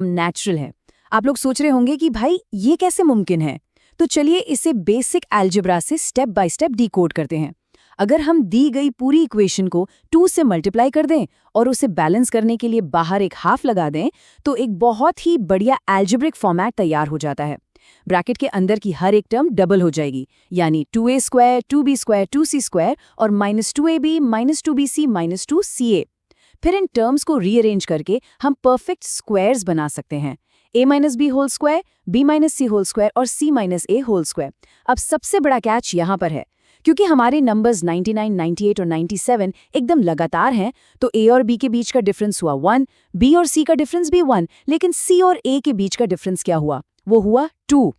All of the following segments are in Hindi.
नेचुरल है। आप लोग सोच रहे होंगे कि भाई ये कैसे मुमकिन है। तो चलिए इसे बेसिक अलजेब्रा से स्टेप बाय स्टेप डिकोड करते हैं। अगर हम दी गई पूरी इक्वेशन को 2 से मल्टीप्लाई कर दें और उसे बैलेंस करने के लिए बाहर एक हाफ लगा दें, तो एक बहुत ही बढ़िया अलजेब्रिक फॉर्मेट तैयार हो जाता है। ब्रैकेट के अंदर की हर एक टर्म डबल हो जाएगी, यानी 2a square 2b square 2c square और -2ab -2bc -2ca। फिर इन टर्म्स को रीअरेंज करके हम परफेक्ट स्क्वायर्स बना सकते हैं। a minus b whole square, b minus c whole square और c minus a whole square. अब सबसे बड़ा कैच यहाँ पर है, क्योंकि हमारे नंबर्स 99, 98 और 97 एकदम लगातार हैं, तो a और b के बीच का डिफरेंस हुआ 1, b और c का डिफरेंस भी 1, लेकिन c और a के बीच का डिफरेंस क्या हुआ? वो हुआ 2।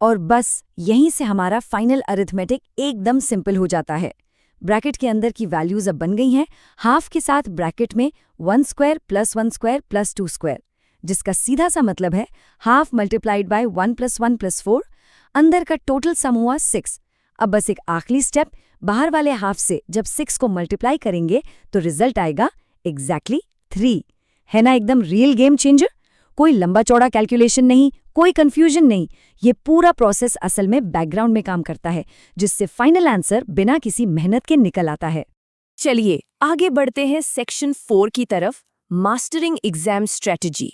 और बस यहीं से हमारा फाइनल अरिथमेटिक एकदम सिंपल हो जाता है। ब्रैकेट के अंदर की वैल्यूज अब बन गई हैं हाफ के साथ ब्रैकेट में 1 square plus 1 square plus 2 square, जिसका सीधा सा मतलब है half multiplied by 1 plus 1 plus 4। अंदर का टोटल सम हुआ 6। अब बस एक आखिरी स्टेप, बाहर वाले हाफ से जब 6 को मल्टीप्लाई करेंगे तो रिजल्ट आएगा एग्जैक्टली 3। है ना एकदम रियल गेम चेंजर। कोई लंबा चौड़ा कैलकुलेशन नहीं, कोई कंफ्यूजन नहीं। ये पूरा प्रोसेस असल में बैकग्राउंड में काम करता है, जिससे फाइनल आंसर बिना किसी मेहनत के निकल आता है। चलिए आगे बढ़ते हैं सेक्शन 4 की तरफ, मास्टरिंग एग्जाम स्ट्रेटजी।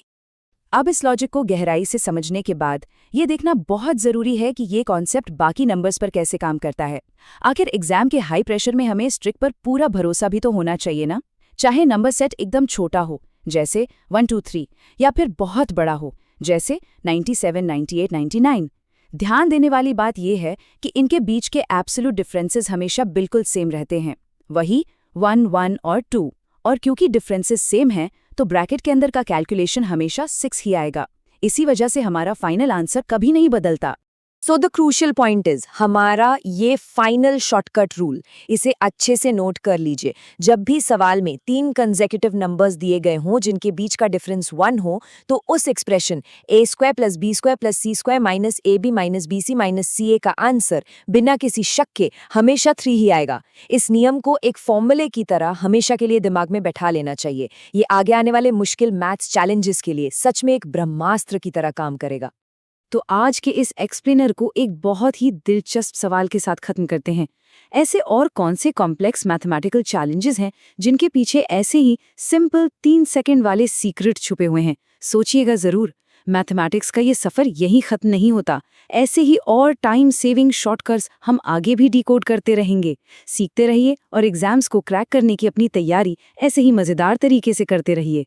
अब इस लॉजिक को गहराई से समझने के बाद ये देखना बहुत ज़रूरी है कि ये कॉन्सेप्ट बाकी नंबर्स पर कैसे काम करता है। आखिर एग्जाम के हाई प्रेशर में हमें स्ट्रिक पर पूरा भरोसा भी तो होना चाहिए ना, चाहे नंबर सेट एकदम छोटा हो जैसे 1 2 3, या फिर बहुत बड़ा हो जैसे 97, 98, 99। ध्यान देने वाली बात यह है कि इनके बीच के एब्सोल्यूट डिफरेंसेस हमेशा बिल्कुल सेम रहते हैं, वही 1, 1 और 2। और क्योंकि डिफरेंसेस सेम हैं, तो ब्रैकेट के अंदर का कैलकुलेशन हमेशा 6 ही आएगा। इसी वजह से हमारा फाइनल आंसर कभी नहीं बदलता। So the crucial point is हमारा ये फाइनल शॉर्टकट रूल, इसे अच्छे से नोट कर लीजिए। जब भी सवाल में 3 कंसेक्यूटिव नंबर्स दिए गए हों जिनके बीच का डिफरेंस 1 हो, तो उस expression a square plus b square plus c square minus ab minus bc minus ca का आंसर बिना किसी शक के हमेशा 3 ही आएगा। इस नियम को एक फॉर्मूले की तरह हमेशा के लिए दिमाग में बैठा लेना चाहिए। ये आगे आने वाले मुश्किल मैथ्स चैलेंजेस के लिए सच में एक ब्रह्मास्त्र की तरह काम करेगा। तो आज के इस एक्सप्लेनर को एक बहुत ही दिलचस्प सवाल के साथ खत्म करते हैं। ऐसे और कौन से कॉम्प्लेक्स मैथमेटिकल चैलेंजेस हैं जिनके पीछे ऐसे ही सिंपल 3 सेकंड वाले सीक्रेट छुपे हुए हैं? सोचिएगा जरूर। मैथमेटिक्स का ये सफर यहीं खत्म नहीं होता। ऐसे ही और टाइम सेविंग शॉर्टकट्स हम आगे भी डिकोड करते रहेंगे। सीखते रहिए और एग्जाम्स को क्रैक करने की अपनी तैयारी ऐसे ही मजेदार तरीके से करते रहिए।